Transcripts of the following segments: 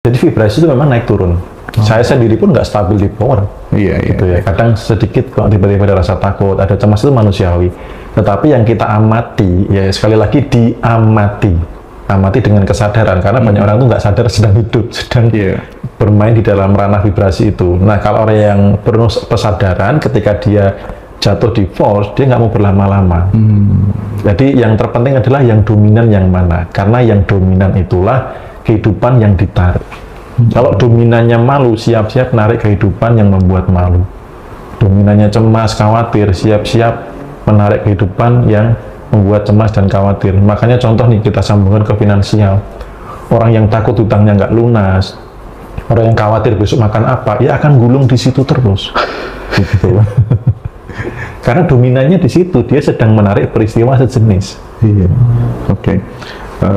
Jadi vibrasi itu memang naik turun. Saya sendiri pun nggak stabil di power. Iya, Gitu ya. Kadang sedikit kalau tiba-tiba ada rasa takut, ada cemas itu manusiawi. Tetapi yang kita amati, ya sekali lagi diamati. Amati dengan kesadaran, karena banyak orang tuh nggak sadar sedang hidup, sedang bermain di dalam ranah vibrasi itu. Nah, kalau orang yang penuh kesadaran, ketika dia jatuh di force, dia nggak mau berlama-lama. Jadi yang terpenting adalah yang dominan yang mana, karena yang dominan itulah kehidupan yang ditarik. Kalau dominannya malu, siap-siap narik kehidupan yang membuat malu. Dominannya cemas, khawatir, siap-siap menarik kehidupan yang membuat cemas dan khawatir. Makanya contoh nih, kita sambungkan ke finansial. Orang yang takut hutangnya nggak lunas, orang yang khawatir besok makan apa, ya akan gulung di situ terus. Gitu. Karena dominannya di situ, dia sedang menarik peristiwa sejenis. Iya. Oke.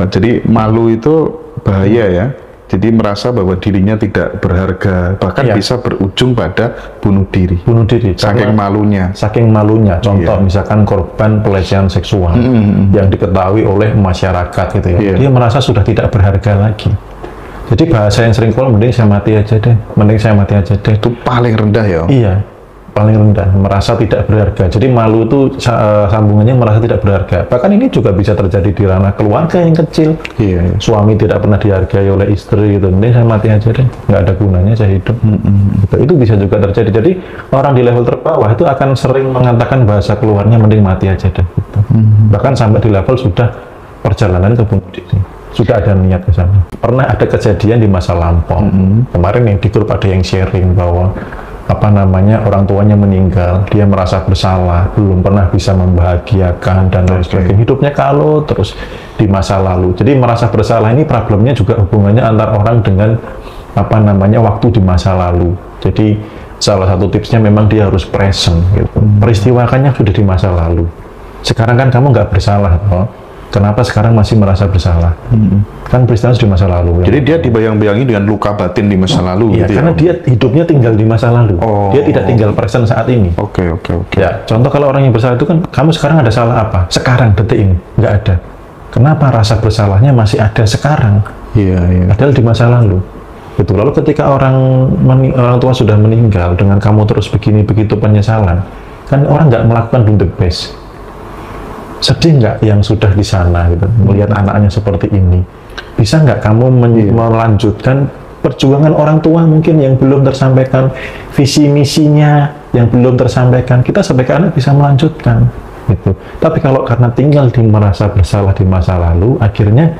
Jadi malu itu bahaya ya. Jadi merasa bahwa dirinya tidak berharga, bahkan bisa berujung pada bunuh diri. Bunuh diri. Saking malunya. Saking malunya. Contoh misalkan korban pelecehan seksual yang diketahui oleh masyarakat gitu ya. Dia merasa sudah tidak berharga lagi. Jadi bahasa yang sering keluar, mending saya mati aja deh. Mending saya mati aja deh. Itu paling rendah ya? Iya. Paling rendah, merasa tidak berharga. Jadi malu itu sambungannya merasa tidak berharga. Bahkan ini juga bisa terjadi di ranah keluarga yang kecil. Suami tidak pernah dihargai oleh istri gitu. Ini saya mati aja deh, nggak ada gunanya saya hidup. Itu bisa juga terjadi. Jadi orang di level terbawah itu akan sering mengatakan bahasa keluarnya mending mati aja deh. Gitu. Bahkan sampai di level sudah perjalanan ke bunuh diri. Sudah ada niat ke sana. Pernah ada kejadian di masa lampau. Kemarin yang di grup ada yang sharing bahwa orang tuanya meninggal, dia merasa bersalah, belum pernah bisa membahagiakan dan lain sebagainya. Hidupnya kalau terus di masa lalu. Jadi merasa bersalah ini problemnya juga hubungannya antar orang dengan waktu di masa lalu. Jadi salah satu tipsnya memang dia harus present gitu. Peristiwakannya sudah di masa lalu. Sekarang kan kamu nggak bersalah, toh. Kenapa sekarang masih merasa bersalah? Kan peristiwa di masa lalu. Jadi dia dibayang-bayangi dengan luka batin di masa lalu. Iya, gitu karena dia hidupnya tinggal di masa lalu. Dia tidak tinggal present saat ini. Oke. Ya, contoh kalau orang yang bersalah itu kan, kamu sekarang ada salah apa? Sekarang, detik ini, nggak ada. Kenapa rasa bersalahnya masih ada sekarang? Iya. Padahal di masa lalu. Betul. Lalu ketika orang tua sudah meninggal, dengan kamu terus begitu penyesalan, kan orang nggak melakukan do the best. Sedih nggak yang sudah di sana gitu, melihat anaknya seperti ini? Bisa nggak kamu melanjutkan perjuangan orang tua mungkin yang belum tersampaikan, visi misinya yang belum tersampaikan? Kita sebagai anak bisa melanjutkan gitu. Tapi kalau karena tinggal merasa bersalah di masa lalu, akhirnya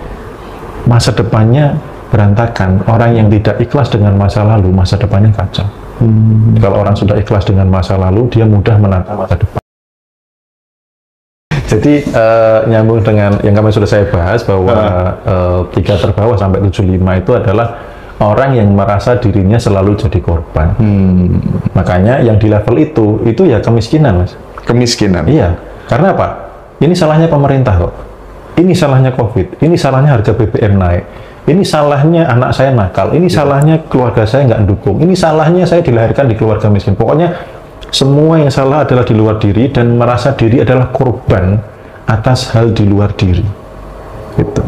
masa depannya berantakan. Orang yang tidak ikhlas dengan masa lalu, masa depannya kacau. Kalau orang sudah ikhlas dengan masa lalu, dia mudah menata masa depan. Jadi nyambung dengan yang kami sudah saya bahas bahwa 3 terbawah sampai 75 itu adalah orang yang merasa dirinya selalu jadi korban. Makanya yang di level itu ya kemiskinan, Mas. Kemiskinan? Iya. Karena apa? Ini salahnya pemerintah kok. Ini salahnya COVID. Ini salahnya harga BBM naik. Ini salahnya anak saya nakal. Ini salahnya keluarga saya nggak dukung. Ini salahnya saya dilahirkan di keluarga miskin. Pokoknya semua yang salah adalah di luar diri dan merasa diri adalah korban atas hal di luar diri. Gitu.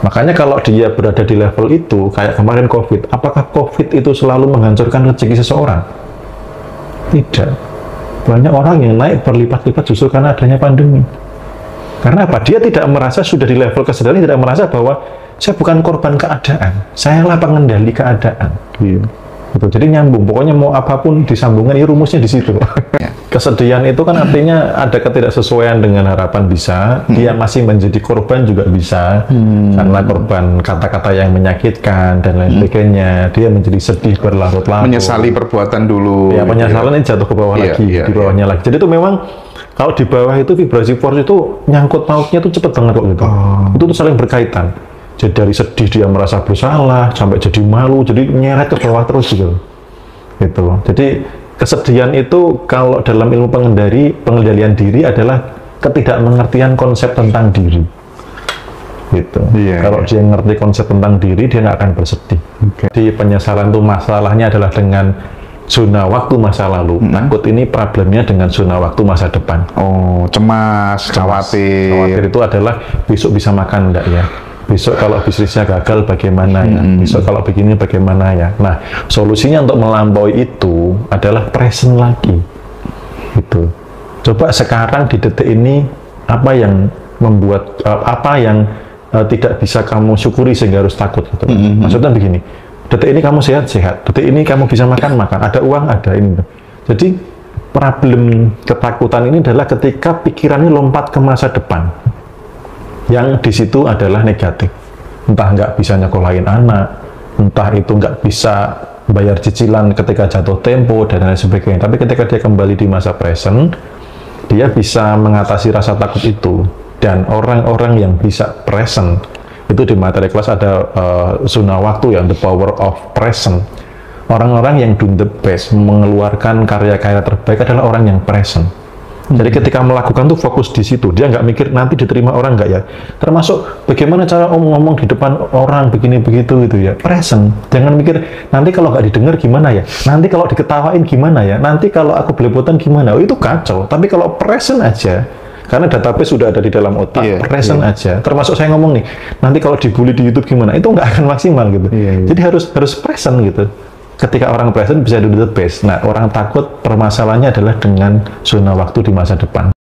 Makanya kalau dia berada di level itu, kayak kemarin COVID, apakah COVID itu selalu menghancurkan rezeki seseorang? Tidak. Banyak orang yang naik berlipat-lipat justru karena adanya pandemi. Karena apa? Dia tidak merasa, sudah di level kesadaran, tidak merasa bahwa saya bukan korban keadaan, saya lah pengendali keadaan. Gitu. Jadi nyambung, pokoknya mau apapun disambungkan, ya rumusnya di situ. Kesedihan itu kan artinya ada ketidaksesuaian dengan harapan bisa, dia masih menjadi korban juga bisa, karena korban kata-kata yang menyakitkan dan lain sebagainya, dia menjadi sedih berlarut-larut. Menyesali perbuatan dulu. Ya, penyesalan ini jatuh ke bawah lagi, di bawahnya lagi. Jadi itu memang, kalau di bawah itu vibrasi force itu nyangkut pautnya tuh cepet banget kok gitu. Itu tuh saling berkaitan. Jadi dari sedih dia merasa bersalah, sampai jadi malu, jadi nyeret ke bawah terus gitu. Jadi kesedihan itu kalau dalam ilmu pengendalian diri adalah ketidakmengertian konsep tentang diri. Gitu. Kalau dia ngerti konsep tentang diri, dia nggak akan bersedih. Jadi penyesalan itu masalahnya adalah dengan zona waktu masa lalu. Takut ini problemnya dengan zona waktu masa depan. Cemas, khawatir. Khawatir itu adalah besok bisa makan enggak ya? besok kalau bisnisnya gagal bagaimana ya, besok kalau begini bagaimana ya. Nah, solusinya untuk melampaui itu adalah present lagi, gitu. Coba sekarang di detik ini apa yang membuat apa yang tidak bisa kamu syukuri sehingga harus takut, gitu. Maksudnya begini, detik ini kamu sehat-sehat, detik ini kamu bisa makan-makan, ada uang, ada ini. Jadi problem ketakutan ini adalah ketika pikirannya lompat ke masa depan, yang di situ adalah negatif. Entah nggak bisa nyekolahin anak, entah itu nggak bisa bayar cicilan ketika jatuh tempo, dan lain sebagainya. Tapi ketika dia kembali di masa present, dia bisa mengatasi rasa takut itu. Dan orang-orang yang bisa present, itu di materi kelas ada zona waktu yang the power of present. Orang-orang yang do the best, mengeluarkan karya-karya terbaik adalah orang yang present. Jadi ketika melakukan tuh fokus di situ, dia nggak mikir nanti diterima orang nggak ya. Termasuk bagaimana cara ngomong di depan orang begini begitu gitu ya. Present, jangan mikir nanti kalau nggak didengar gimana ya, nanti kalau diketawain gimana ya, nanti kalau aku belepotan gimana. Oh, itu kacau. Tapi kalau present aja, karena database sudah ada di dalam otak, present aja. Termasuk saya ngomong nih, nanti kalau dibully di YouTube gimana, itu nggak akan maksimal gitu. Jadi harus present gitu. Ketika orang present bisa do the best. Nah, orang takut permasalahannya adalah dengan zona waktu di masa depan.